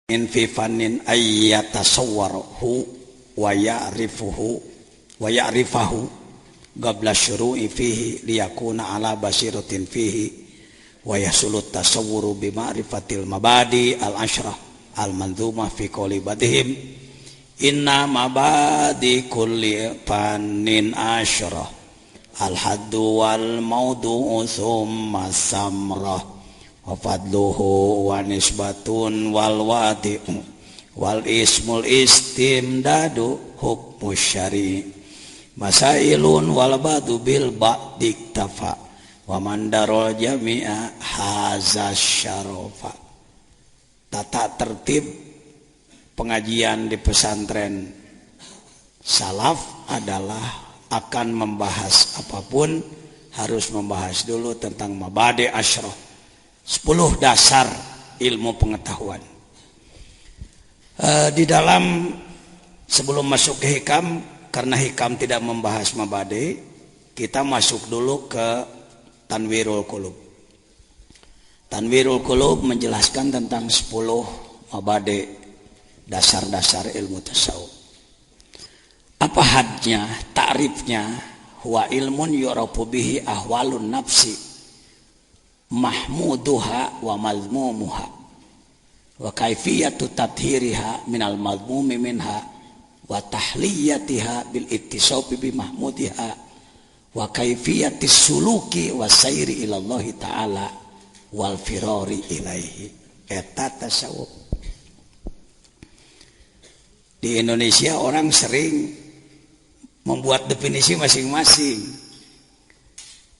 in fi fannin ayyatasawwaruhu wa ya'rifahu qabla syuru'i fihi liyakuna ala basiratin fihi wa yahsulu tasawwuru bi ma'rifatil mabadi al-ashrah al-manzumah fi qawli badihim inna mabadi kulli fannin ashrah al-haddu wal mawdu'u thumma samrah wa fadluhu wa nisbatun wal wadi'u wal ismul istimdadu hukmu syari masailun wal badu bil ba'diktafa wa mandarul jami'a haza syarafa. Tata tertib pengajian di pesantren salaf adalah akan membahas apapun harus membahas dulu tentang mabadi asyrah, 10 dasar ilmu pengetahuan. Di dalam sebelum masuk ke hikam, karena hikam tidak membahas mabadi, kita masuk dulu ke Tanwirul Qulub. Tanwirul Qulub menjelaskan tentang 10 mabadi, dasar-dasar ilmu tasawuf. Apa hadnya, ta'rifnya? Huwa ilmun yu'rafu bihi ahwalun nafsi mahmuduha wa mazmumuha wa kaifiyatu tathhiriha minal mazmumi minha wa tahliyatiha bil ittisawbi bi mahmudiha wa kaifiyatis suluki wa sayri ilallahi ta'ala wal firari ilaihi. Eta tasawuf. Di Indonesia orang sering membuat definisi masing-masing.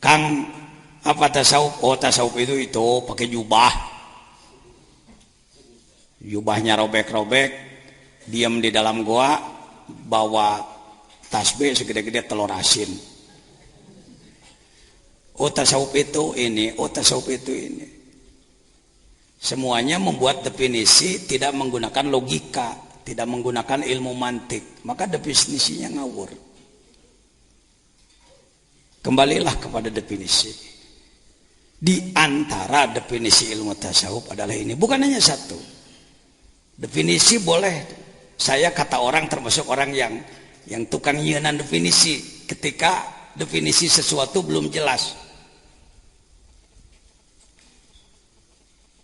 Kang, apa tasawuf? Oh, tasawuf itu pakai jubah. Jubahnya robek-robek, diam di dalam goa, bawa tasbih segede-gede telur asin. Oh, tasawuf itu ini, oh tasawuf itu ini. Semuanya membuat definisi tidak menggunakan logika, tidak menggunakan ilmu mantik, maka definisinya ngawur. Kembalilah kepada definisi. Di antara definisi ilmu tasawuf adalah ini, bukan hanya satu. Definisi boleh, saya kata orang termasuk orang yang tukang nyieunan definisi ketika definisi sesuatu belum jelas.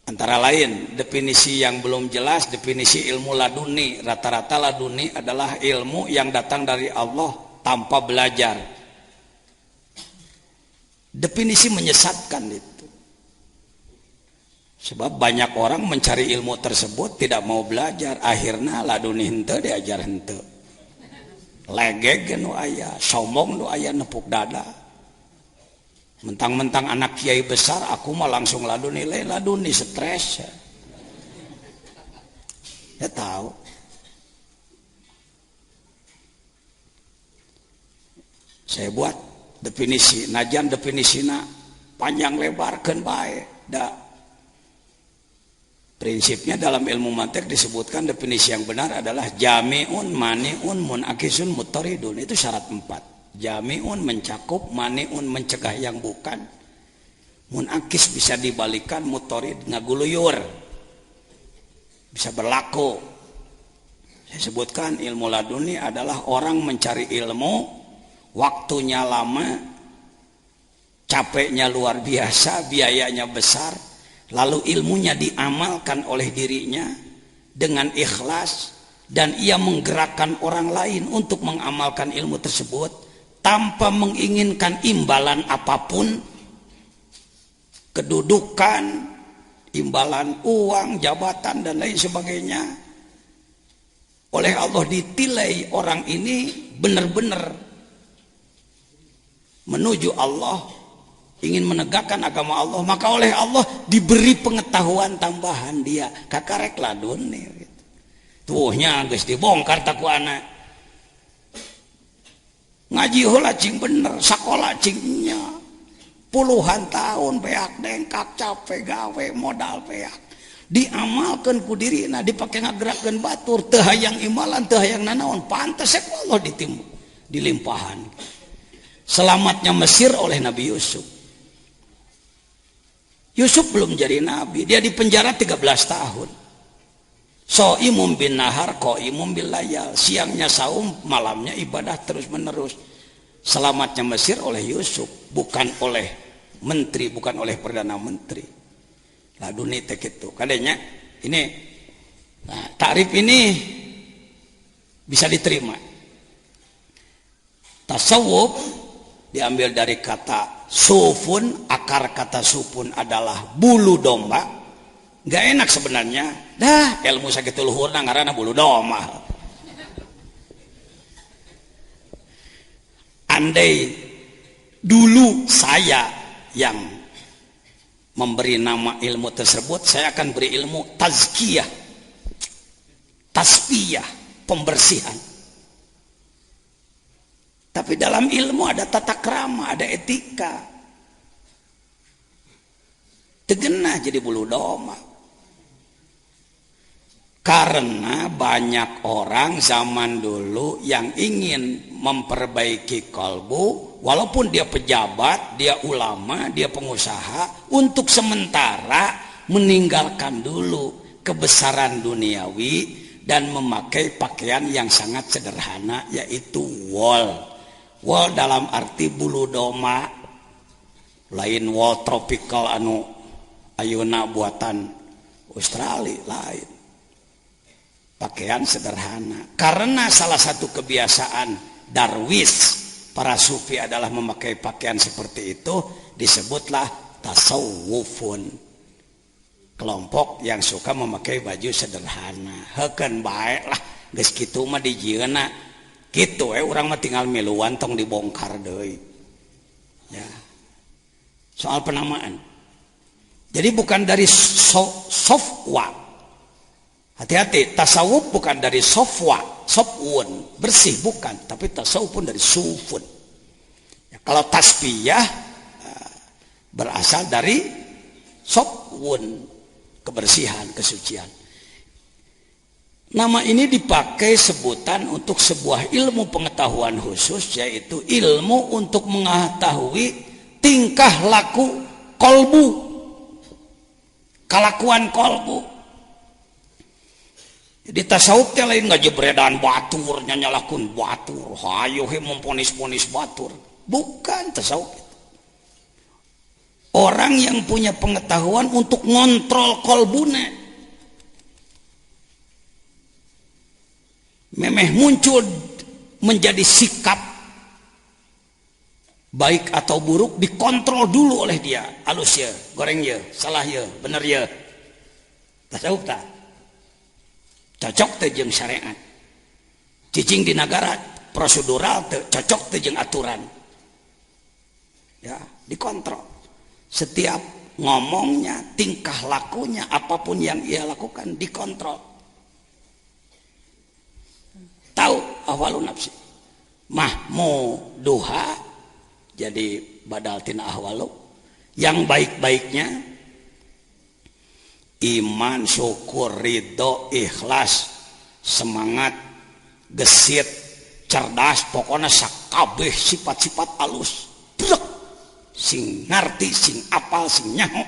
Antara lain definisi yang belum jelas, definisi ilmu laduni. Rata-rata laduni adalah ilmu yang datang dari Allah tanpa belajar. Definisi menyesatkan itu. Sebab banyak orang mencari ilmu tersebut tidak mau belajar, akhirnya laduni henteu diajar henteu. Legeg nu aya, sombong nu aya nepuk dada. Mentang-mentang anak kiai besar, aku mah langsung laduni, laduni stres. Ya tahu. Saya buat definisi, najan definisina panjang lebar keun bae. Da. Prinsipnya dalam ilmu mantik disebutkan definisi yang benar adalah jami'un mani'un munakisun mutaridun. Itu syarat 4. Jami'un mencakup, mani'un mencegah yang bukan, munakis bisa dibalikan, mutarid ngaguluyur, bisa berlaku. Saya sebutkan ilmu laduni adalah orang mencari ilmu, waktunya lama, capeknya luar biasa, biayanya besar, lalu ilmunya diamalkan oleh dirinya dengan ikhlas, dan ia menggerakkan orang lain untuk mengamalkan ilmu tersebut tanpa menginginkan imbalan apapun, kedudukan, imbalan uang, jabatan, dan lain sebagainya. Oleh Allah ditilai orang ini benar-benar menuju Allah, ingin menegakkan agama Allah, maka oleh Allah diberi pengetahuan tambahan dia kakarek ladun nih. Tuhnya geus dibongkar taku anak. Ngaji heula cing bener, sakola cingnya. Puluhan tahun beak dengkak capek gawe modal beak. Diamalkeun ku dirina, dipake ngagerakkeun batur, teu hayang imalan, teu hayang nanaon, pantes ku Allah dilimpahan. Selamatnya Mesir oleh Nabi Yusuf. Yusuf belum jadi nabi, dia dipenjara 13 tahun. Shaimun bin nahar qaimun bil layal. Siangnya saum, malamnya ibadah terus-menerus. Selamatnya Mesir oleh Yusuf, bukan oleh menteri, bukan oleh perdana menteri. Lah dunia teh kitu. Kadenya ini nah, takrif ini bisa diterima. Tasawuf diambil dari kata sufun, akar kata sufun adalah bulu domba. Gak enak sebenarnya. Dah ilmu sakitu luhurna ngaranna bulu domba. Andai dulu saya yang memberi nama ilmu tersebut, saya akan beri ilmu tazkiyah, tasfiyah, pembersihan. Tapi dalam ilmu ada tata krama, ada etika. Tegenah jadi bulu domba. Karena banyak orang zaman dulu yang ingin memperbaiki kalbu, walaupun dia pejabat, dia ulama, dia pengusaha, untuk sementara meninggalkan dulu kebesaran duniawi dan memakai pakaian yang sangat sederhana, yaitu wol. Wol dalam arti bulu domba, lain wol tropical anu ayeuna buatan Australia, lain. Pakaian sederhana. Karena salah satu kebiasaan darwis para sufi adalah memakai pakaian seperti itu, disebutlah tasawufun. Kelompok yang suka memakai baju sederhana. Heukeun bae lah, geus kitu mah dijieuna. Kitu urang mah tinggal miluan tong dibongkar deui. Ya. Soal penamaan. Jadi bukan dari sofwa. Hati-hati, tasawuf bukan dari sofwa, sofwun, bersih bukan, tapi tasawuf pun dari sufun. Ya, kalau tasbiyah berasal dari sofwun, kebersihan, kesucian. Nama ini dipakai sebutan untuk sebuah ilmu pengetahuan khusus, yaitu ilmu untuk mengetahui tingkah laku kolbu, kelakuan kolbu. Di tasawuf teh lain ngajebredan batur, nyanyalahkeun batur, hayo he memponis-ponis batur. Bukan tasawuf. Orang yang punya pengetahuan untuk ngontrol kolbuna. Memeh muncul menjadi sikap baik atau buruk dikontrol dulu oleh dia. Alus ya, goreng ya, salah ya, bener ya. Tasawuf tak? Cocok teh jeung syariat. Cicing di negara prosedural teh cocok teh jeung aturan. Ya, dikontrol. Setiap ngomongnya, tingkah lakunya, apapun yang ia lakukan dikontrol. Tahu ahwalun nafsi. Mahmuduha jadi badal tina ahwalu. Yang baik-baiknya iman, syukur, ridho, ikhlas, semangat, gesit, cerdas, pokoknya sakabeh sifat-sifat alus. Brek. Sing ngarti, sing apal, sing nyaho.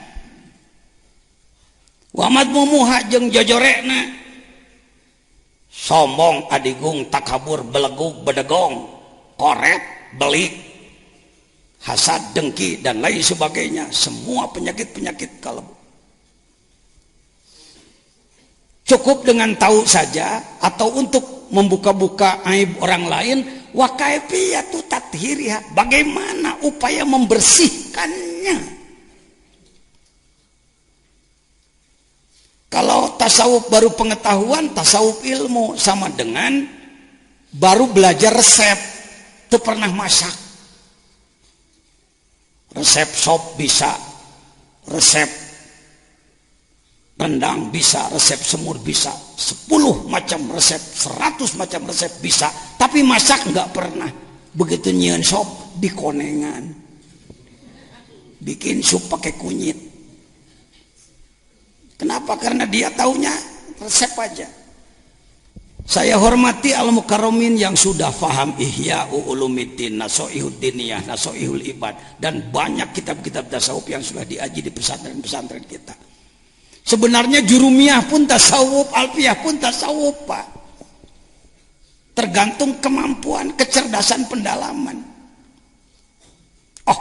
Wamad mumuha jeung jojorekna. Sombong, adigung, takabur, belegug, bedegong, koret, belik, hasad, dengki, dan lain sebagainya. Semua penyakit-penyakit kalbu. Cukup dengan tahu saja atau untuk membuka-buka aib orang lain, wa kaifiyatu tathhiriha, bagaimana upaya membersihkannya. Kalau tasawuf baru pengetahuan, tasawuf ilmu, sama dengan baru belajar resep, itu pernah masak. Resep sop bisa, resep rendang bisa, resep semur bisa, 10 macam resep, 100 macam resep bisa, tapi masak nggak pernah. Begitu nyieun sop dikonengan, bikin sup pakai kunyit. Kenapa? Karena dia taunya resep aja. Saya hormati al-mukarramin yang sudah faham Ihya Ulumuddin, Nasoihud Diniyah, Nasoihul Ibad, dan banyak kitab-kitab tasawuf yang sudah diaji di pesantren-pesantren kita. Sebenarnya jurumiyah pun tasawuf, alfiyah pun tasawuf, Pak. Tergantung kemampuan, kecerdasan pendalaman. Oh,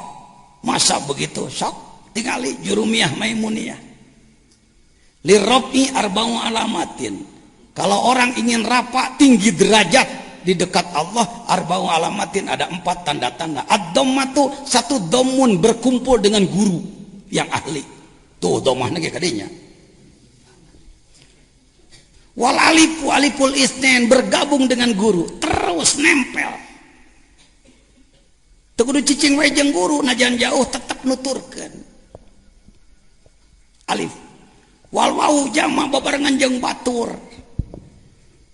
masa begitu? Sok, tinggali jurumiyah Maimuniyah. Lirab'i arba'u alamatin. Kalau orang ingin rapat tinggi derajat di dekat Allah, arba'u alamatin, ada 4 tanda-tanda. Ad-dhammatu, satu dhammun, berkumpul dengan guru yang ahli. Tuh dhammahna ge kadinya. Wal alifu, aliful isnen, bergabung dengan guru, terus nempel. Teu kudu cicing wae jeung guru, najan jauh tetep nuturkeun. Alif. Wal wawu jama babarengan jeung batur.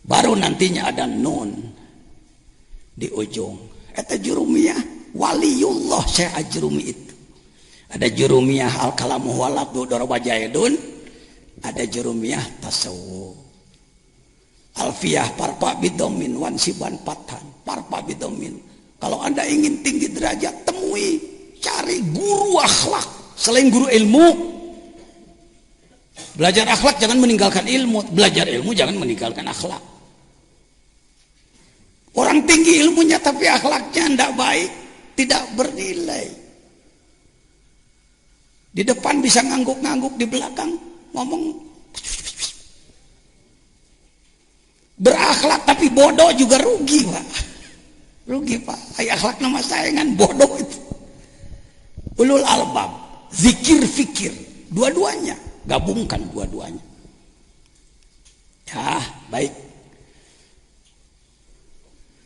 Baru nantinya ada nun di ujung. Eta jurumiyah waliullah Syekh Ajrumi itu. Ada jurumiyah al-kalamu walabdu daraba jaidun, ada jurumiyah tasawuf. Alfiyah parpa bidomin wansiban patan parpa bidomin. Kalau Anda ingin tinggi derajat, temui, cari guru akhlak selain guru ilmu. Belajar akhlak jangan meninggalkan ilmu, belajar ilmu jangan meninggalkan akhlak. Orang tinggi ilmunya tapi akhlaknya tidak baik, tidak bernilai. Di depan bisa ngangguk-ngangguk, di belakang ngomong. Berakhlak tapi bodoh juga rugi, Pak. Rugi, Pak. Akhlak nama sayangan bodoh itu. Ulul albab, zikir fikir, dua-duanya, gabungkan dua-duanya. Ya, baik.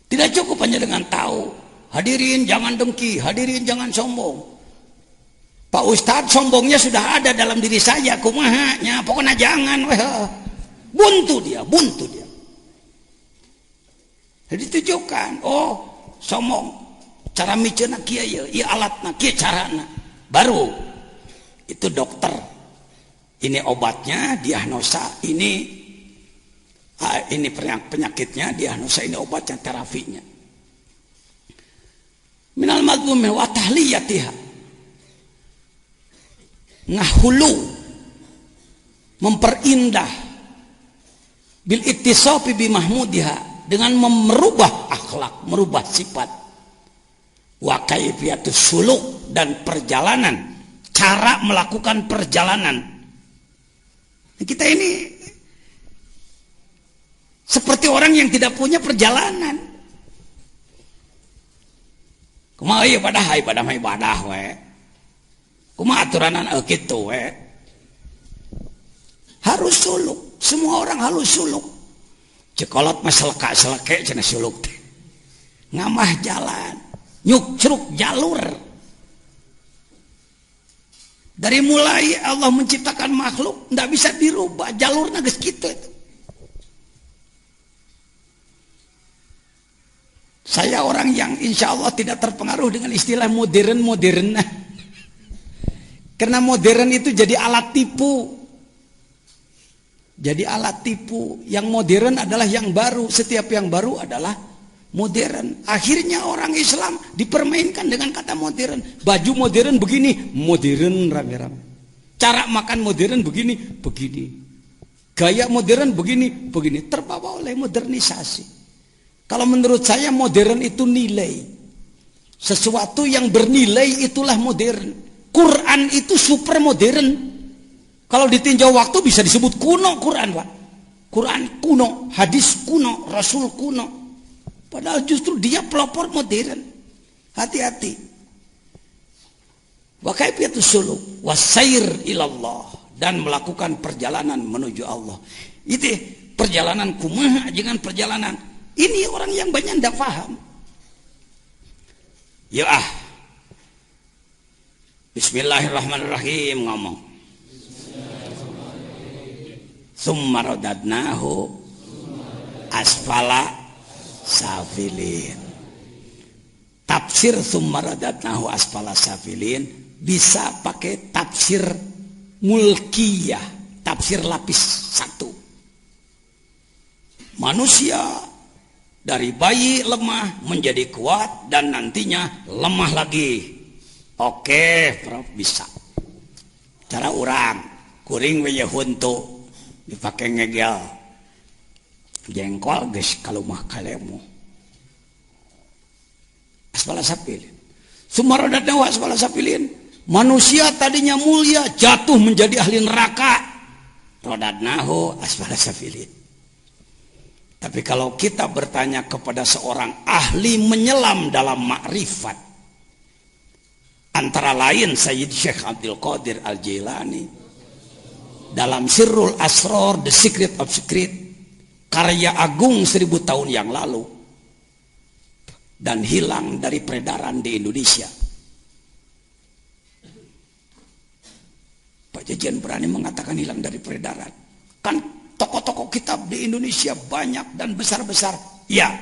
Tidak cukup hanya dengan tahu. Hadirin jangan dengki, hadirin jangan sombong. Pak Ustadz, sombongnya sudah ada dalam diri saya, kumahanya, pokoknya jangan. Buntu dia. Jadi tunjukkan, oh sombong, cara micena kieu ieu alatna kieu carana. Baru itu dokter. Ini obatnya, diagnosa, ini penyakitnya, diagnosa, ini obatnya, terapinya. Minal madmumi wa tahliyatiha. Ngahulu, memperindah bil ittisafi bi mahmudiha, dengan merubah akhlak, merubah sifat. Wa kaifiyatus suluk, dan perjalanan, cara melakukan perjalanan. Kita ini seperti orang yang tidak punya perjalanan. Kumaha ibadah we. Kumaha aturanan kitu we. Harus suluk, semua orang harus suluk. Cekolot mah seleka-seleke cenah suluk teh. Ngamah jalan, nyuk-cruk jalur. Dari mulai Allah menciptakan makhluk, tidak bisa dirubah, jalurnya geus kitu itu. Saya orang yang insya Allah tidak terpengaruh dengan istilah modern. Karena modern itu jadi alat tipu. Jadi alat tipu. Yang modern adalah yang baru. Setiap yang baru adalah modern. Akhirnya orang Islam dipermainkan dengan kata modern. Baju modern begini, modern rame-rame. Cara makan modern begini. Gaya modern begini. Terbawa oleh modernisasi. Kalau menurut saya modern itu nilai. Sesuatu yang bernilai itulah modern. Quran itu super modern. Kalau ditinjau waktu bisa disebut kuno Quran, Pak. Quran kuno, hadis kuno, Rasul kuno. Padahal justru dia pelopor modern. Hati-hati. Wa kaifiyatus suluk wasair ilallah, dan melakukan perjalanan menuju Allah. Itu perjalanan kumaha jangan perjalanan. Ini orang yang banyak tidak paham. Ya Bismillahirrahmanirrahim ngomong. Tsumma radadnahu asfala safilin. Tafsir tsumma radadnahu asfala safilin bisa pakai tafsir mulkiyah, tafsir lapis 1. Manusia dari bayi lemah menjadi kuat dan nantinya lemah lagi. Oke, Prof, bisa. Cara orang kuring we huntu dipake ngegel jengkol geus kalumah kalemu asbala sapilin sumarodatna wa asbala sapilin manusia tadinya mulia jatuh menjadi ahli neraka rodatnahu asbala sapilin. Tapi kalau kita bertanya kepada seorang ahli menyelam dalam makrifat, antara lain Sayyid Syekh Abdul Qadir Al-Jailani dalam Sirrul Asrar, The Secret of Secret, karya agung 1000 tahun yang lalu dan hilang dari peredaran di Indonesia. Pak Jajan berani mengatakan hilang dari peredaran. Kan tokoh-tokoh kitab di Indonesia banyak dan besar-besar. Ya.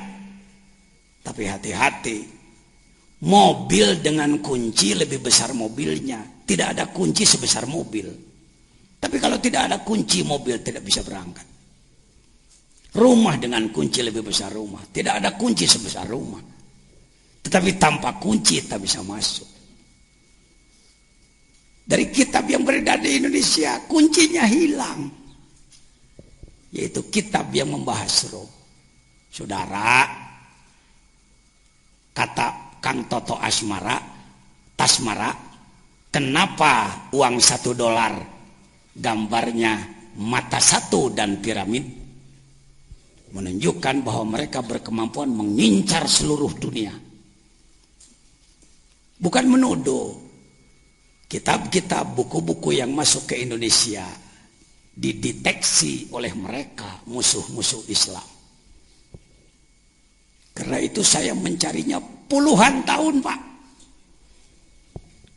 Tapi hati-hati. Mobil dengan kunci lebih besar mobilnya. Tidak ada kunci sebesar mobil. Tapi kalau tidak ada kunci, mobil tidak bisa berangkat. Rumah dengan kunci lebih besar rumah. Tidak ada kunci sebesar rumah. Tetapi tanpa kunci tak bisa masuk. Dari kitab yang beredar di Indonesia, kuncinya hilang. Yaitu kitab yang membahas roh. Saudara, kata Kang Toto Tasmara, kenapa uang $1 gambarnya mata satu dan piramid? Menunjukkan bahwa mereka berkemampuan mengincar seluruh dunia. Bukan menuduh. Kitab-kitab, buku-buku yang masuk ke Indonesia dideteksi oleh mereka musuh-musuh Islam. Karena itu saya mencarinya puluhan tahun, Pak.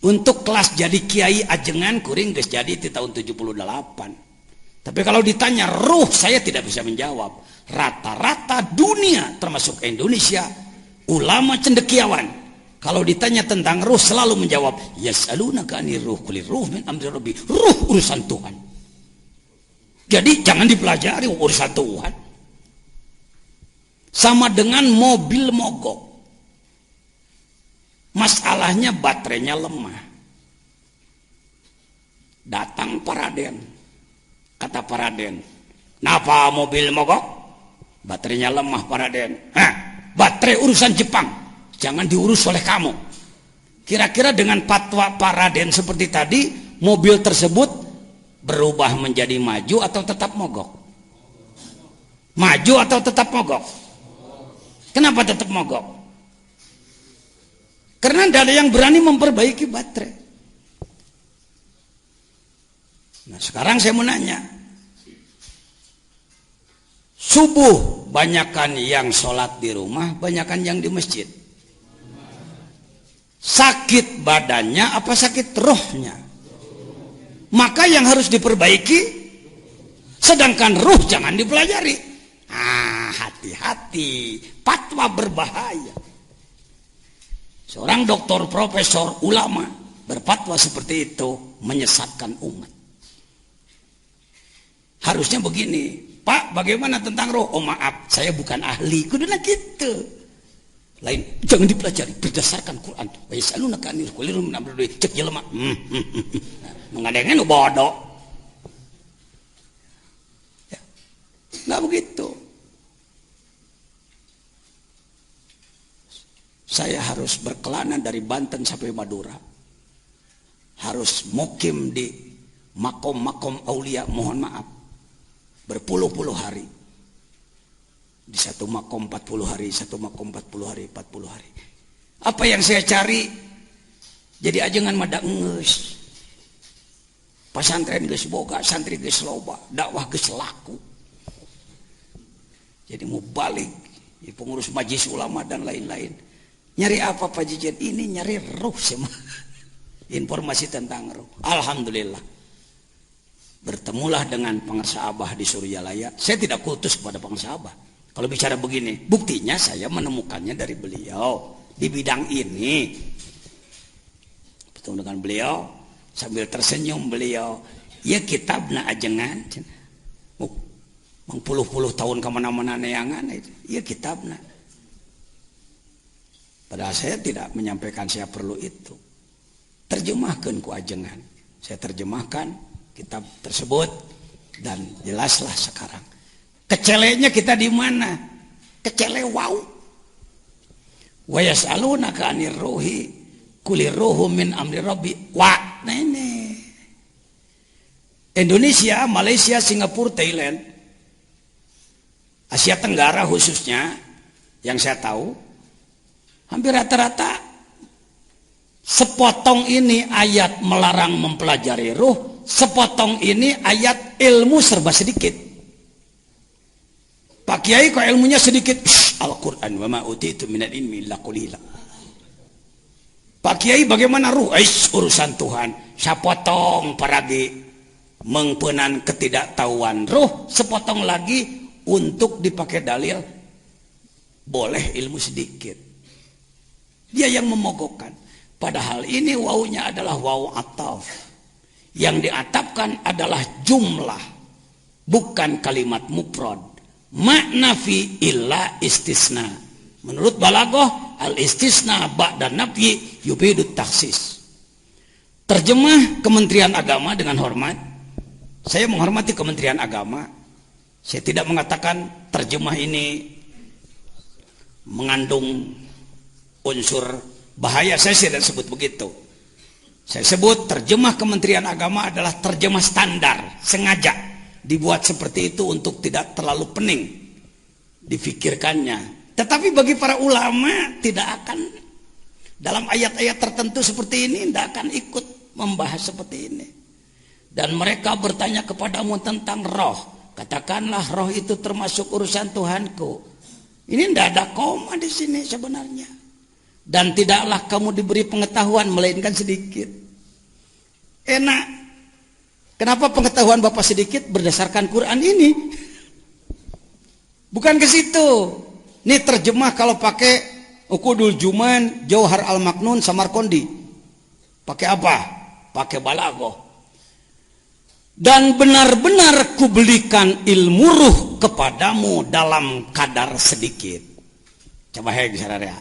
Untuk kelas jadi kiai ajengan kuring geus jadi di tahun 78. Tapi kalau ditanya ruh, saya tidak bisa menjawab. Rata-rata dunia termasuk Indonesia ulama cendekiawan kalau ditanya tentang ruh selalu menjawab yas'alunaka 'anir ruh qul ruh min amri rabbi. Ruh urusan Tuhan. Jadi jangan dipelajari urusan Tuhan. Sama dengan mobil mogok. Masalahnya baterainya lemah. Datang Pak Raden. Kata Pak Raden, "Kenapa mobil mogok?" Baterainya lemah Pak Raden. Baterai urusan Jepang. Jangan diurus oleh kamu. Kira-kira dengan fatwa Pak Raden seperti tadi, mobil tersebut berubah menjadi maju atau tetap mogok? Maju atau tetap mogok? Kenapa tetap mogok? Karena tidak ada yang berani memperbaiki baterai. Nah sekarang saya mau nanya, subuh banyakan yang sholat di rumah, banyakan yang di masjid. Sakit badannya apa sakit rohnya? Maka yang harus diperbaiki, sedangkan ruh jangan dipelajari. Hati-hati, fatwa berbahaya. Seorang doktor, profesor, ulama berfatwa seperti itu menyesatkan umat. Harusnya begini, Pak, bagaimana tentang roh? Oh maaf, saya bukan ahli. Kuduna gitu. Lain, jangan dipelajari berdasarkan Quran. Wa yasalunaka 'anil qul ruh min amri cek jelema. Mengadengnya lu bodoh. Ya. Nggak begitu. Saya harus berkelana dari Banten sampai Madura. Harus mukim di makom-makom aulia, mohon maaf. Berpuluh-puluh hari. Di satu makom 40 hari, satu makom 40 hari, 40 hari. Apa yang saya cari? Jadi ajengan mada ngeus. Pesantren geus boga, santri geus loba, dakwah geus laku. Jadi mau balik, pengurus majelis ulama dan lain-lain. Nyari apa Pak Jijen? Ini nyari ruh semua. Informasi tentang ruh. Alhamdulillah. Bertemulah dengan pengarsa Abah di Suryalaya. Saya tidak kutus kepada pengarsa Abah. Kalau bicara begini, buktinya saya menemukannya dari beliau di bidang ini. Bertemu dengan beliau sambil tersenyum beliau, ya kitabna ajengan, mengpuluh-puluh tahun kemana-mana neangan itu, ya kitabna. Padahal saya tidak menyampaikan saya perlu itu. Terjemahkan ku ajengan, saya terjemahkan kitab tersebut, dan jelaslah sekarang kecelenya kita di mana. Kecele wow. Wa yas'alunaka 'anir ruhi qulir ruhu min amri rabbi. Wah, nene. Indonesia, Malaysia, Singapura, Thailand, Asia Tenggara khususnya, yang saya tahu, hampir rata-rata sepotong ini ayat melarang mempelajari ruh, sepotong ini ayat ilmu serba sedikit. Pak Kiai kok ilmunya sedikit? Al-Quran wa ma utitu minal ilmi illa qalila. Pak Kiai bagaimana ruh? Urusan Tuhan. Sapotong paragi mengpenan ketidaktahuan ruh, sepotong lagi untuk dipakai dalil boleh ilmu sedikit. Dia yang memogokkan. Padahal ini wawunya adalah wawu ataf. Yang diatapkan adalah jumlah, bukan kalimat mufrad. Makna fi illa istisna. Menurut balaghah, al istisna ba'da nafyi yufidut takhsis. Terjemah Kementerian Agama dengan hormat. Saya menghormati Kementerian Agama. Saya tidak mengatakan terjemah ini mengandung unsur bahaya. Saya tidak sebut begitu. Saya sebut terjemah Kementerian Agama adalah terjemah standar, sengaja dibuat seperti itu untuk tidak terlalu pening difikirkannya. Tetapi bagi para ulama tidak akan, dalam ayat-ayat tertentu seperti ini tidak akan ikut membahas seperti ini. Dan mereka bertanya kepadamu tentang roh. Katakanlah roh itu termasuk urusan Tuhanku. Ini tidak ada koma di sini sebenarnya. Dan tidaklah kamu diberi pengetahuan melainkan sedikit. Enak. Kenapa pengetahuan Bapak sedikit? Berdasarkan Quran ini. Bukan ke situ. Ini terjemah kalau pakai Uqudul Juman, Jauhar Al-Maknun, Samarqandi. Pakai apa? Pakai balaghah. Dan benar-benar kubelikan ilmu ruh kepadamu dalam kadar sedikit. Coba hei sararea.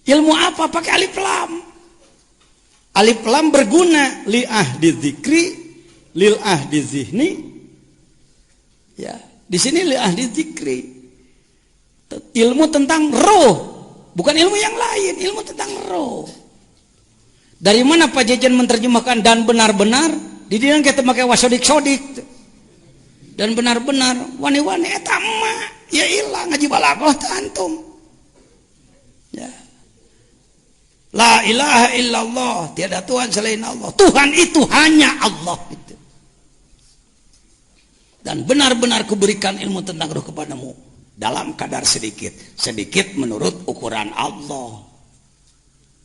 Ilmu apa? Pakai alif lam. Alif lam berguna li ahdi dzikri lil ahdi zihni. Ya, di sini li ahdi dzikri. Ilmu tentang roh, bukan ilmu yang lain, ilmu tentang roh. Dari mana Pak Jajan menerjemahkan dan benar-benar? Di dieu kita pakai wasodik-sodik. Dan benar-benar wani-wani eta mah ya ilang ngaji balaghah teh antum. Ya. La ilaha illallah, tiada Tuhan selain Allah. Tuhan itu hanya Allah itu. Dan benar-benar kuberikan ilmu tentang roh kepadamu dalam kadar sedikit. Sedikit menurut ukuran Allah.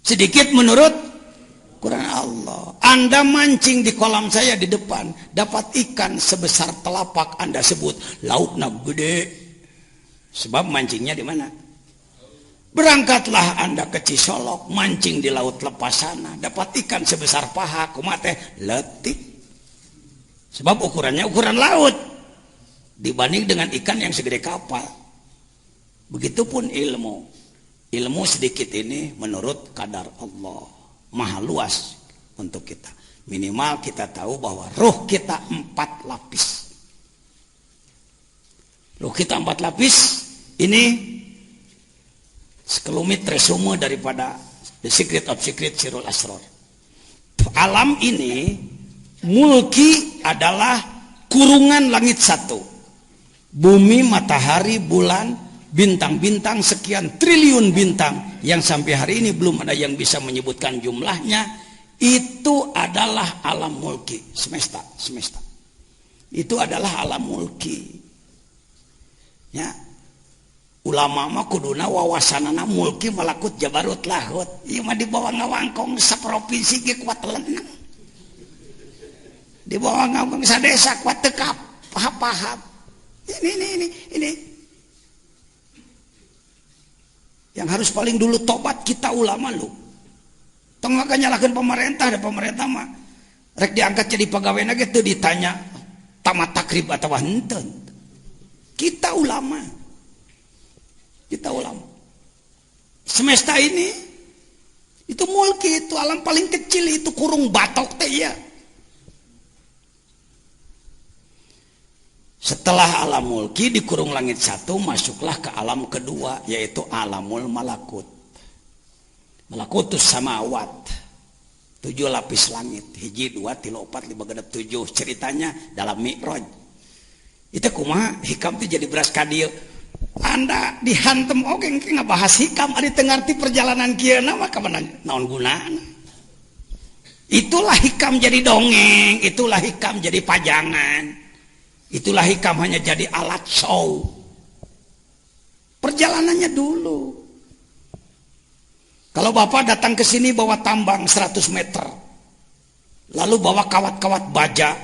Sedikit menurut ukuran Allah. Anda mancing di kolam saya di depan, dapat ikan sebesar telapak, Anda sebut lautnya gede. Sebab mancingnya di mana? Berangkatlah Anda ke Cisolok, mancing di laut lepas sana, dapat ikan sebesar paha, kumaha teh letik. Sebab ukurannya ukuran laut dibanding dengan ikan yang segede kapal. Begitupun ilmu. Ilmu sedikit ini menurut kadar Allah. Maha luas untuk kita. Minimal kita tahu bahwa ruh kita 4 lapis. Ruh kita 4 lapis. Ini sekelumit resume daripada The Secret of Secret Sirul Asrar. Alam ini, mulki adalah kurungan langit 1. Bumi, matahari, bulan, bintang-bintang, sekian triliun bintang yang sampai hari ini belum ada yang bisa menyebutkan jumlahnya. Itu adalah alam mulki, semesta. Itu adalah alam mulki. Ya. Ulama mah kuduna wawasanana mulki malakut jabarut lahut. Ieu mah di bawah ngawangkong saprovinsi ge kuat lenang. Di bawah ngawangkong sadesa kuat teu paham. Ini yang harus paling dulu tobat kita ulama lu. Tong maka nyalahkeun pemerintah, da pemerintah mah rek diangkat jadi pegawaina ge teu ditanya tamat takrib atawa henteu. Kita ulama. semesta ini itu mulki, itu alam paling kecil, itu kurung batok teh ya. Setelah alam mulki di kurung langit satu, masuklah ke alam kedua, yaitu alamul malakut. Malakutus samawat, 7 lapis langit, 1, 2, 3, 4, 5, 6, 7. Ceritanya dalam Mi'raj. Itu kumaha hikam itu jadi beras kadieu. Anda dihantem oke ngabahas hikam ari teu ngarti perjalanan kieu na maka naon gunana. Itulah hikam jadi dongeng, itulah hikam jadi pajangan. Itulah hikam hanya jadi alat show. Perjalanannya dulu. Kalau Bapak datang ke sini bawa tambang 100 meter. Lalu bawa kawat-kawat baja.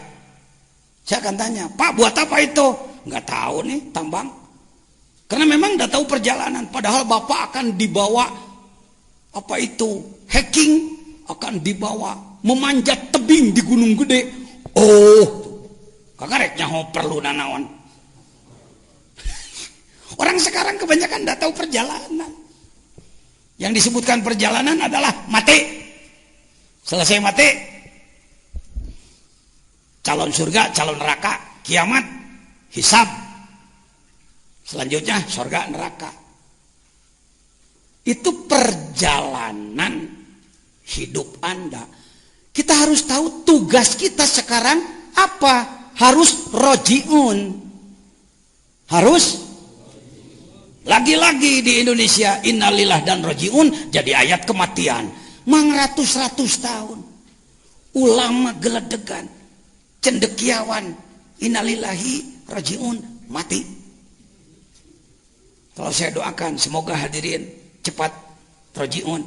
Saya akan tanya, Pak buat apa itu? Nggak tahu nih tambang. Karena memang nggak tahu perjalanan. Padahal Bapak akan dibawa apa itu? Hacking akan dibawa memanjat tebing di Gunung Gede. Oh, kakareknya perlu nanawan. Orang sekarang kebanyakan nggak tahu perjalanan. Yang disebutkan perjalanan adalah mati. Selesai mati, calon surga, calon neraka, kiamat, hisab. Selanjutnya surga, neraka. Itu perjalanan hidup Anda. Kita harus tahu tugas kita sekarang apa. Harus rojiun. Harus lagi-lagi di Indonesia innalillah dan rojiun jadi ayat kematian. Mang ratus-ratus tahun ulama geledegan cendekiawan innalillahi rojiun mati. Kalau saya doakan semoga hadirin cepat rojiun.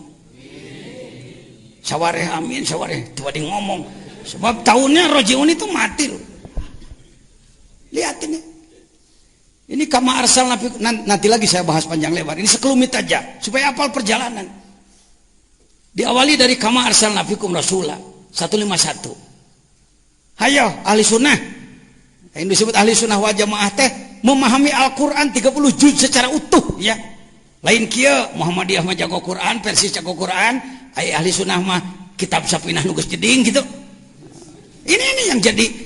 Sawareh amin, sawareh coba di ngomong. Sebab tahunnya rojiun itu mati loh. Lihat ini. Ini kama arsal nanti lagi saya bahas panjang lebar. Ini sekelumit aja supaya hafal perjalanan. Diawali dari kama arsal nafikum rasulah 151. Hayo ahli sunnah. Yang disebut ahli sunnah wal jamaah teh memahami Al-Quran 30 juz secara utuh ya. Lain kia Muhammadiyah mah jago Quran, versi jago Quran, ahli sunnah mah kitab sapinah nugas jeding gitu. Ini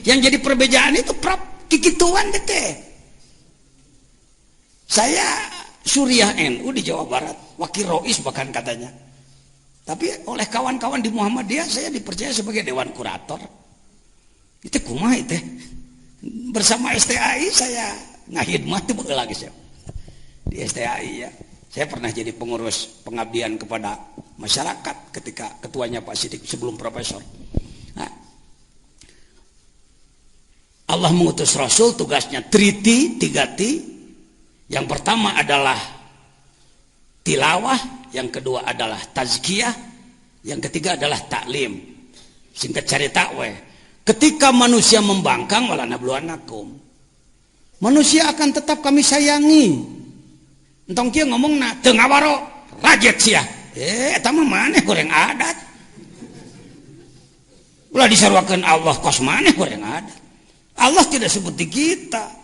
yang jadi perbedaan itu prap kikituan teh. Saya Suriah NU di Jawa Barat, wakil rois bahkan katanya. Tapi oleh kawan-kawan di Muhammadiyah saya dipercaya sebagai dewan kurator. Itu kumaha itu. Bersama STAI saya ngahidmat itu lagi saya. Di STAI ya. Saya pernah jadi pengurus pengabdian kepada masyarakat ketika ketuanya Pak Sidik sebelum profesor. Nah, Allah mengutus Rasul tugasnya 3T. Yang pertama adalah tilawah, yang kedua adalah tazkiyah, yang ketiga adalah taklim. Singkat cerita we, ketika manusia membangkang wala nabluwanakum. Manusia akan tetap kami sayangi. Entong kieu ngomongna teu ngawaro rajet sia. Eta mah maneh goreng adat. Ulah disaruakeun Allah kos maneh goreng adat. Allah tidak seperti kita.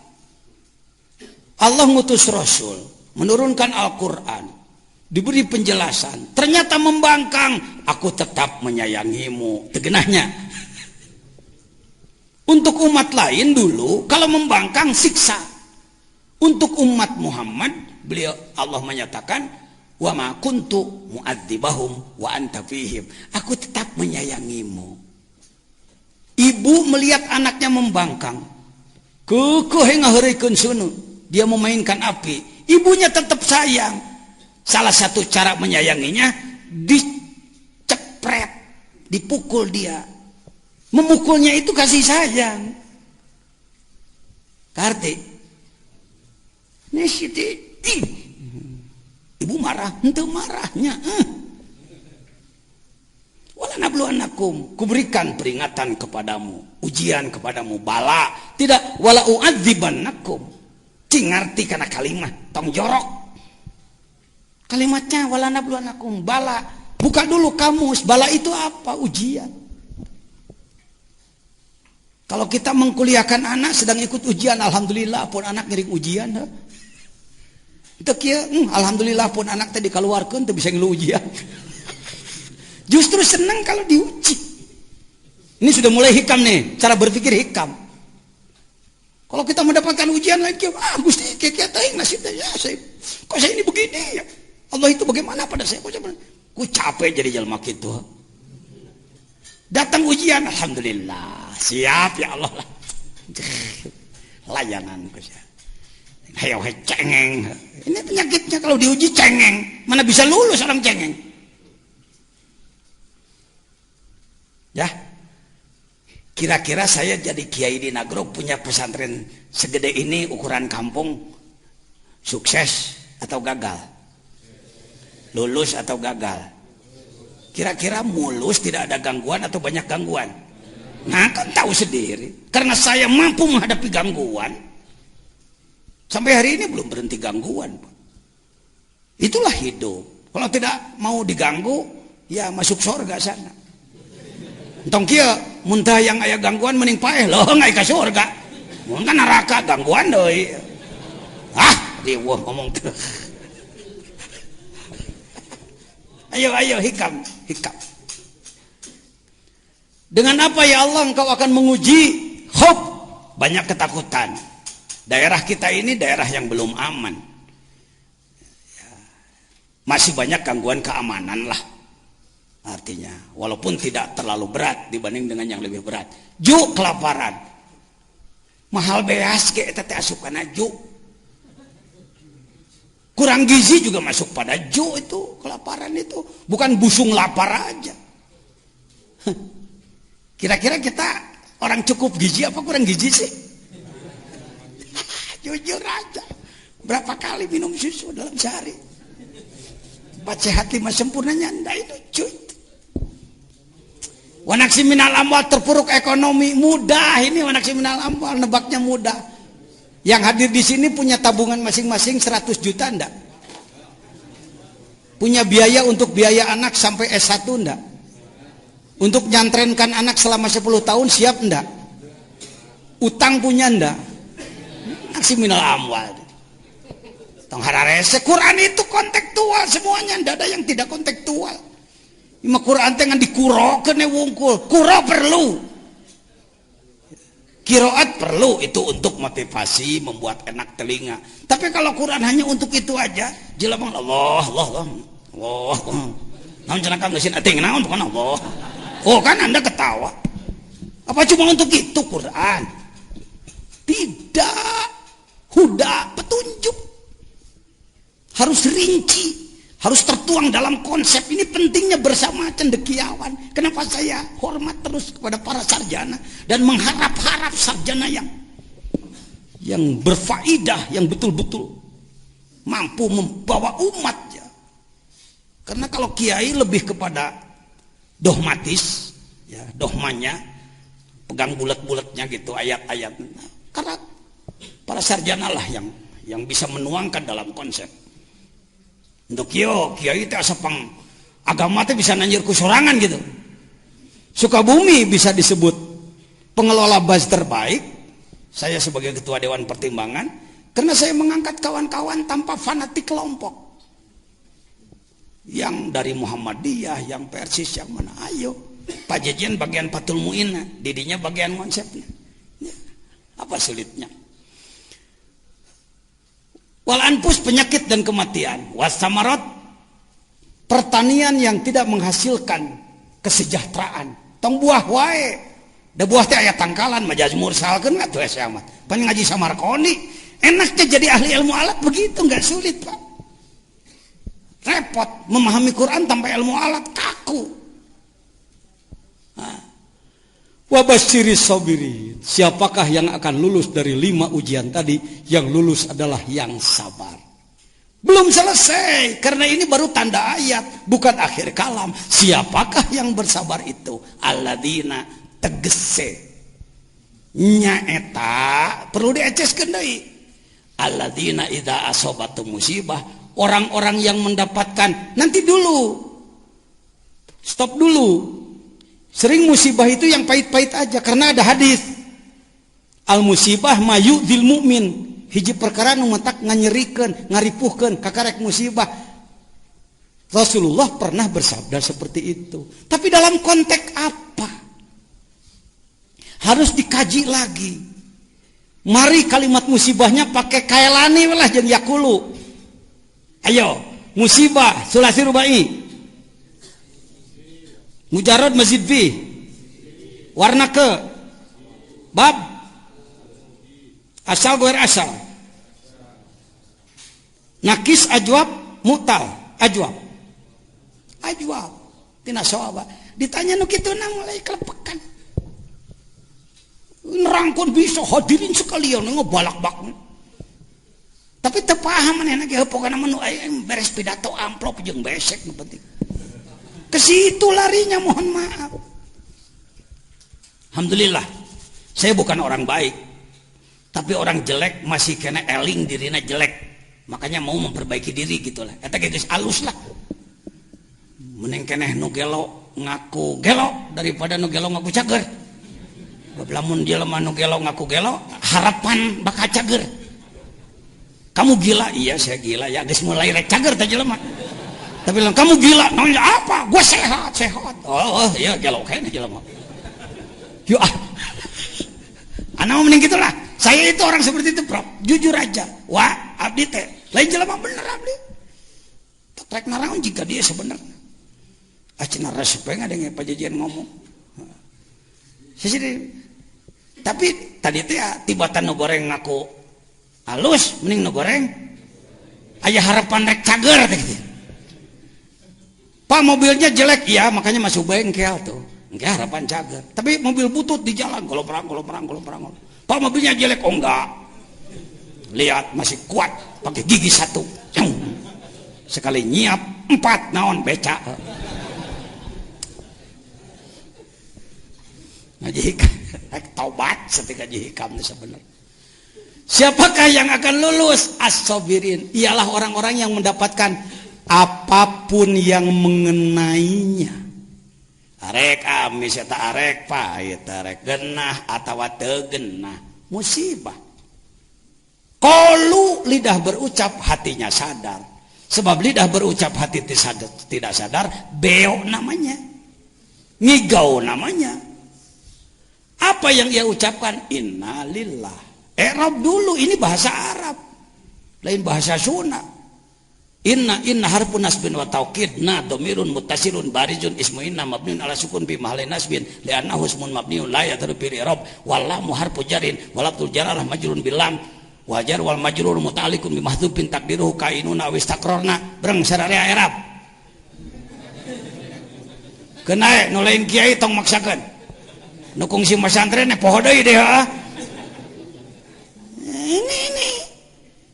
Allah ngutus Rasul, menurunkan Al-Quran, diberi penjelasan. Ternyata membangkang, aku tetap menyayangimu. Tegenahnya. Untuk umat lain dulu, kalau membangkang siksa. Untuk umat Muhammad, Allah menyatakan, wa ma kuntu mu'adzibahum wa anta fihim. Aku tetap menyayangimu. Ibu melihat anaknya membangkang, keukuh ngaheureukeun sunu. Dia memainkan api, ibunya tetap sayang. Salah satu cara menyayanginya dicepret, dipukul dia. Memukulnya itu kasih sayang. Karti ini siti ibu marah, henteu marahnya. Wala nabluwanakum, kuberikan peringatan kepadamu, ujian kepadamu, bala. Tidak wala u'adzibannakum. Cing ngerti karena kalimat tong jorok. Kalimatnya wala nabluwanakum bala. Buka dulu kamus, bala itu apa? Ujian. Kalau kita mengkuliahkan anak sedang ikut ujian, alhamdulillah pun anak ngiring ujian. Itu kieu, alhamdulillah pun anak tadi dikeluarkeun teu bisa ngilu ujian. Justru senang kalau diuji. Ini sudah mulai hikam nih, cara berpikir hikam. Kalau kita mendapatkan ujian lagi, Gusti kieu teh nasibnya ya kok saya ini begini ya. Allah itu bagaimana pada saya? Ku capek jadi jelema kitu. Datang ujian, alhamdulillah, siap ya Allah. Layanan ku sia. Hayo cengeng. Ini penyakitnya kalau diuji cengeng. Mana bisa lulus orang cengeng? Ya. Kira-kira saya jadi kiai di Nagrog punya pesantren segede ini ukuran kampung, sukses atau gagal? Lulus atau gagal? Kira-kira mulus, tidak ada gangguan atau banyak gangguan? Nah kan tahu sendiri. Karena saya mampu menghadapi gangguan. Sampai hari ini belum berhenti gangguan. Itulah hidup. Kalau tidak mau diganggu, ya masuk surga sana. Entong kia muntah yang aya gangguan mending paeh loh nggak ke surga. Muntah neraka gangguan doi. Riweuh ngomong tuh. Ayo hikam. Dengan apa ya Allah engkau akan menguji? Khawf, banyak ketakutan. Daerah kita ini daerah yang belum aman. Masih banyak gangguan keamanan lah. Artinya, walaupun tidak terlalu berat dibanding dengan yang lebih berat. Kelaparan. Mahal beas ke eta teh asupana Kurang gizi juga masuk pada itu, kelaparan itu. Bukan busung lapar aja. Kira-kira kita orang cukup gizi apa kurang gizi sih? Jujur aja. Berapa kali minum susu dalam sehari? 4 sehat 5 sempurna nyanda itu cuy. Wanaksi minal amwal, terpuruk ekonomi, mudah ini wanaksi minal amwal, nebaknya mudah. Yang hadir di sini punya tabungan masing-masing 100 juta enggak? Punya biaya untuk biaya anak sampai S1 enggak? Untuk nyantrenkan anak selama 10 tahun siap enggak? Utang punya enggak? Aksi minal amwal. Tong hararese Quran itu kontekstual semuanya, enggak ada yang tidak kontekstual. Ima Quran teh ngan dikurokeun wungkul. Kuro perlu. Qiraat perlu itu untuk motivasi, membuat enak telinga. Tapi kalau Quran hanya untuk itu aja, jelema Allah. Naon cenah ka geusin ating naon bukan Allah. Oh kan Anda ketawa. Apa cuma untuk itu Quran? Tidak. Huda, petunjuk. Harus rinci, harus tertuang dalam konsep. Ini pentingnya bersama cendekiawan. Kenapa saya hormat terus kepada para sarjana dan mengharap-harap sarjana yang berfaidah, yang betul-betul mampu membawa umat ya. Karena kalau kiai lebih kepada dogmatis, ya dogmanya, pegang bulat-bulatnya gitu ayat-ayat. Karena para sarjana lah yang bisa menuangkan dalam konsep. Untuk kiai itu asapang agama itu bisa nanjir kusorangan gitu. Sukabumi bisa disebut pengelola bus terbaik. Saya sebagai ketua dewan pertimbangan karena saya mengangkat kawan-kawan tanpa fanatik kelompok. Yang dari Muhammadiyah, yang Persis, yang mana? Ayo, Pak Jejen bagian Fathul Muin, didinya bagian konsepnya. Ya, apa sulitnya? Wal anfus, penyakit dan kematian. Wasamarat, pertanian yang tidak menghasilkan kesejahteraan. Tong buah wae. Da buah teh aya tangkalan majaz mursalkeun atuh asa amat. Pan ngaji Samarkoni, enaknya jadi ahli ilmu alat begitu, enggak sulit, Pak. Repot memahami Quran tanpa ilmu alat, kaku. Wabasyiris sabirin. Siapakah yang akan lulus dari 5 ujian tadi? Yang lulus adalah yang sabar. Belum selesai, karena ini baru tanda ayat, bukan akhir kalam. Siapakah yang bersabar itu? Alladzina tegese nyaeta perlu dieceskeun deui. Alladzina idza asabatu musibah, orang-orang yang mendapatkan, nanti dulu. Stop dulu. Sering musibah itu yang pahit-pahit aja karena ada hadis. Al musibah mayu'dil mu'min. hiji perkara nu mentak nganyerikeun ngaripuhkeun kakarek musibah. Rasulullah pernah bersabda seperti itu. Tapi dalam konteks apa? Harus dikaji lagi. Mari kalimat musibahnya pakai kailani lah jeung yakulu. Ayo, musibah sulasi rubai. Mujarrad mazid fi. Warna ke bab asal goer asal. Nakis ajwab mutal ajwab. Ajwab tina sawaba. Ditanya nu kituna mulai kelepekan. Nerangkeun bisa hadirin sekalian ngebalak-balak. Tapi teu paham manehna ge heupokeun mah nu beres pidato amplop jeung besek nu penting. Ke situ larinya, mohon maaf. Alhamdulillah, saya bukan orang baik. Tapi orang jelek masih kena eling dirina jelek. Makanya mau memperbaiki diri gitulah. Eta ge geus alus lah. Mending keneh nu gelo ngaku gelo daripada nu gelo ngaku cager. Lamun jelema nu gelo ngaku gelo, harapan bakal cager. Kamu gila? Iya saya gila ya, geus mulai rek cager teh jelema. Tapi bilang kamu gila, namanya apa? Gue sehat. Oh iya gelo kayaknya jelema. Yo anak mending gitulah. Saya itu orang seperti itu, Prof. Jujur aja. Wah, abdi teh lain jelema bener abdi. Trek naraon jika dia sebenarnya. Cenah resepeng ada yang pajajian ngomong. Tapi tadi teh tibatan nu goreng ngaku halus, mending nu goreng aya harapan rek cager teh gitu. Pak mobilnya jelek ya, makanya masuk bengkel tuh. Enggak harapan cager. Tapi mobil butut di jalan kalau perang. Pak mobilnya jelek, oh enggak. Lihat masih kuat, pakai gigi 1. Sekali nyiap 4 naon beca. Ngaji taubat setika jihikam sebenarnya. Siapakah yang akan lulus? As-sabirin. Ialah orang-orang yang mendapatkan apapun yang mengenainya. Arek amis eta arek pahit, arek genah atawa teu genah, musibah. Qalu lidah berucap hatinya sadar. Sebab lidah berucap hati tidak sadar, beo namanya. Ngigau namanya. Apa yang ia ucapkan? Innalillah. I'rab dulu, ini bahasa Arab. Lain bahasa Sunda. Inna harfun nasbin wa taukid na dhamirun muttasilun barizun ismu inna mabniun ala sukun bi mahalli nasbin li'annahu ismun mabniun la yadru bil i'rab wal lam harfu jarin walatul jararah majrun bil lam wajar wal majrur muta'alliqun bi mahdhufin taqdiruhu kainuna wa istaqrarna breng sararea i'rab. Kenae nu lain kiai tong maksakeun. Nu kungsi pesantren poho deui deh Ini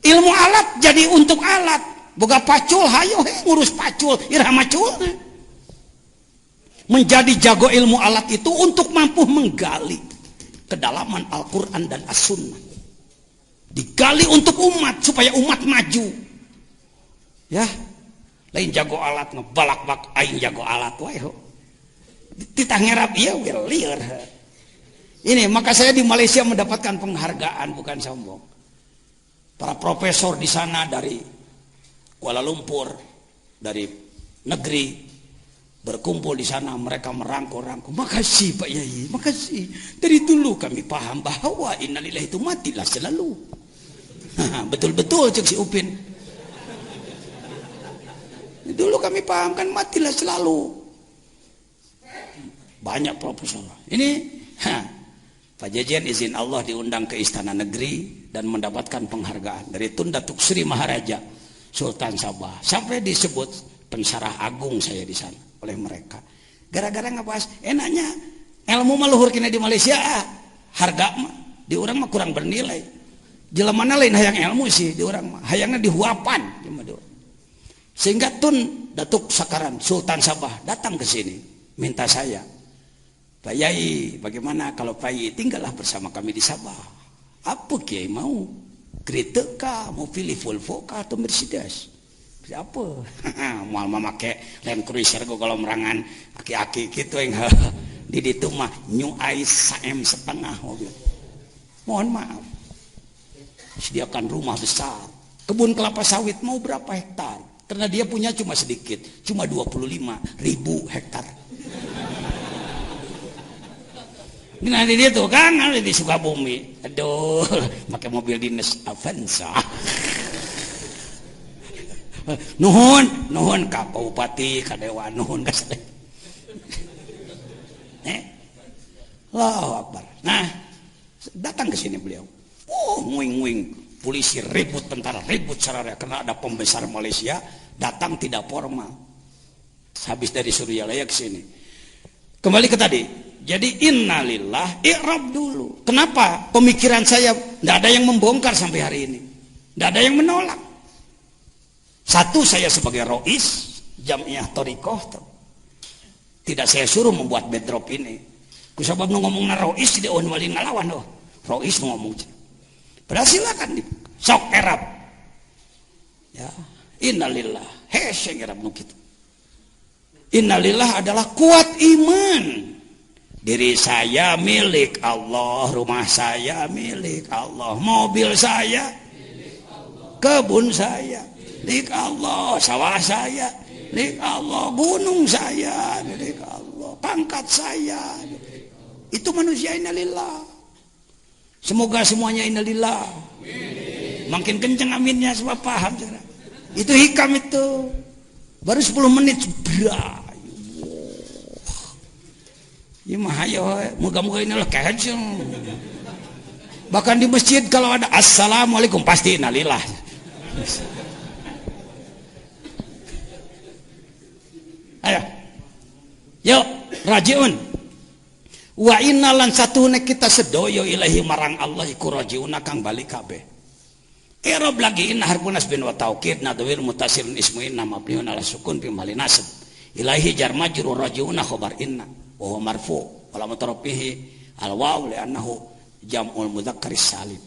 ilmu alat jadi untuk alat. Boga pacul hayo ngurus pacul irah macul. Menjadi jago ilmu alat itu untuk mampu menggali kedalaman Al-Qur'an dan As-Sunnah. Digali untuk umat supaya umat maju. Ya. Lain jago alat ngebalak-bak aing jago alat wae. Titah ngerap ieu lieur. Ini maka saya di Malaysia mendapatkan penghargaan, bukan sombong. Para profesor di sana dari Kuala Lumpur, dari negeri berkumpul di sana, mereka merangkul-rangkul. Makasih Pak Yai, makasih. Dari dulu kami paham bahwa innalillahi itu matilah selalu. Betul-betul cek si Upin. Dulu kami paham kan matilah selalu. Banyak profesor. Ini Pak Jajan izin Allah diundang ke Istana Negeri dan mendapatkan penghargaan dari Tun Datuk Sri Maharaja Sultan Sabah. Sampai disebut pensarah agung saya di sana oleh mereka. Gara-gara ngebahas enaknya ilmu mah luhur kena di Malaysia, harga mah di orang mah kurang bernilai. Jelemana lain hayang ilmu sih di orang mah, hayangnya dihuapan. Sehingga Tun Datuk Sakaran Sultan Sabah datang ke sini minta saya, Pak Yai, bagaimana kalau Pak Yai tinggallah bersama kami di Sabah? Apa Kiai mau? Kereta kah? Mau pilih Volvo kah atau Mercedes? Siapa? Mau memakai Land Cruiser kalau merangan aki-aki gitu yang di itu mah New Ice 1,5 mobil. Mohon maaf. sediakan rumah besar, kebun kelapa sawit mau berapa hektar, karena dia punya cuma sedikit, cuma 25.000 hektar. Nanti dia tuh kan di Sukabumi, aduh, pakai mobil dinas Avanza. Nuhun ka Bupati, ka Dewan, nuhun ka sadaya. Allahu Akbar. Nah, datang ke sini beliau. Nguing-nguing, polisi ribut, tentara ribut sararea karena ada pembesar Malaysia datang tidak formal. Habis dari Suryalaya ke sini. Kembali ke tadi. Jadi innalillah, i'rab dulu. Kenapa? Pemikiran saya tidak ada yang membongkar sampai hari ini. Tidak ada yang menolak. Satu, saya sebagai rois Jamiah Thariqah tidak saya suruh membuat bedrop ini. Kusabab ngomong na rois di on wali ngalawan doh. Rois ngomong. Padahal silakan sok erab. Ya, innalillah. Heseng erab nu kitu. Innalillah adalah kuat iman. Diri saya milik Allah, rumah saya milik Allah, mobil saya milik Allah, kebun saya milik Allah, sawah saya milik Allah, gunung saya milik Allah, pangkat saya milik Allah. Itu manusia innalillah. Semoga semuanya innalillah. Makin kenceng aminnya sebab paham. Itu hikam itu. Baru 10 menit berat. Ya mah ayo, moga-moga inilah kehajung. Bahkan di masjid kalau ada assalamualaikum pasti innalillah. Ayo, yuk rajiun. Wa innalan satune kita sedoyo ilahi marang Allah iku rajiun kang balik kabeh. I'rab lagi inna harfun nasbin wa taukid nadwir mutasilun ismuin nama mabniun ala sukun fi mahali nasb. Ilahi jar majrur rajiun khabar inna. Wa marfu wala mutarafihi al waw li'annahu jam'ul mudzakkaris salim.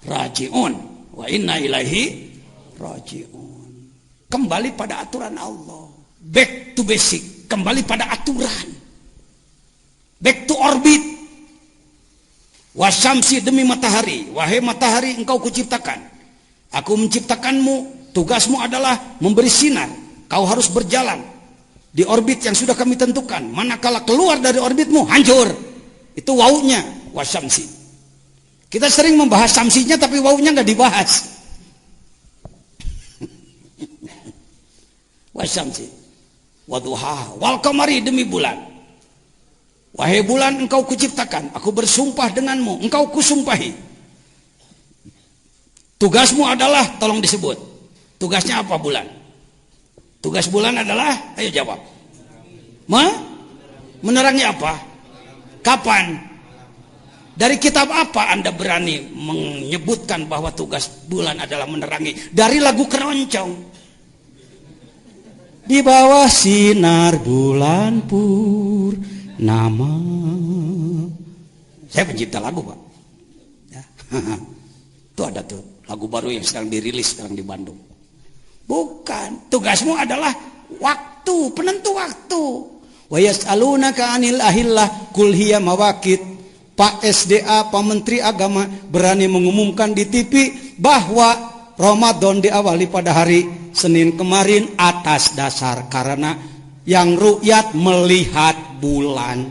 Rajiun wa inna ilaihi rajiun. Kembali pada aturan Allah. Back to basic, kembali pada aturan. Back to orbit. Wasyamsi demi matahari, wahai matahari engkau kuciptakan. Aku menciptakanmu, tugasmu adalah memberi sinar. Kau harus berjalan di orbit yang sudah kami tentukan. Manakala keluar dari orbitmu, hancur. Itu wawunya, wasyamsi. Kita sering membahas samsinya tapi wawunya nggak dibahas. Wasyamsi, waduha, wal qamari demi bulan. Wahai bulan engkau kuciptakan, aku bersumpah denganmu, engkau kusumpahi. Tugasmu adalah, tolong disebut. Tugasnya apa bulan? Tugas bulan adalah, ayo jawab. Menerangi apa? Kapan? Dari kitab apa Anda berani menyebutkan bahwa tugas bulan adalah menerangi? Dari lagu keroncong. Di bawah sinar bulan purnama. Saya pencipta lagu, Pak. Ya. Itu ada tuh lagu baru yang sedang dirilis sekarang di Bandung. Bukan, tugasmu adalah waktu, penentu waktu. Wa yas'alunaka 'anil ahillah qul hiya mawaqit. Pak SDA, Pak Menteri Agama berani mengumumkan di TV bahwa Ramadan diawali pada hari Senin kemarin atas dasar karena yang ru'yat melihat bulan.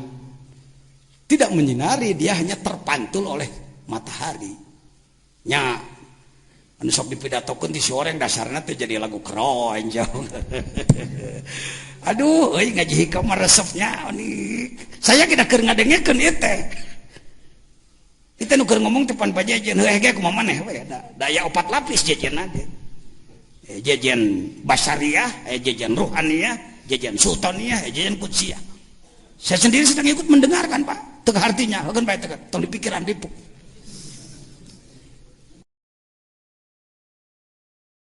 Tidak menyinari, dia hanya terpantul oleh matahari. Nya anu sok dipidatokeun ti soreng dasarna teh jadi lagu keroncong. Aduh, euy ngaji hikam resepnya ini. Saya kita keur ngadengekeun ieu teh. Kita nu keur ngomong depan Pak Jejen, heuh ge kumaha maneh we daya 4 lapis jejenna ge. Jejen basariyah, jejen ruhaniyah, jejen sultaniyah, jejen kudsiyah. Saya sendiri sedang ikut mendengarkan, Pak. Teu artinya, heukeun bae teu tong dipikiran dipuk.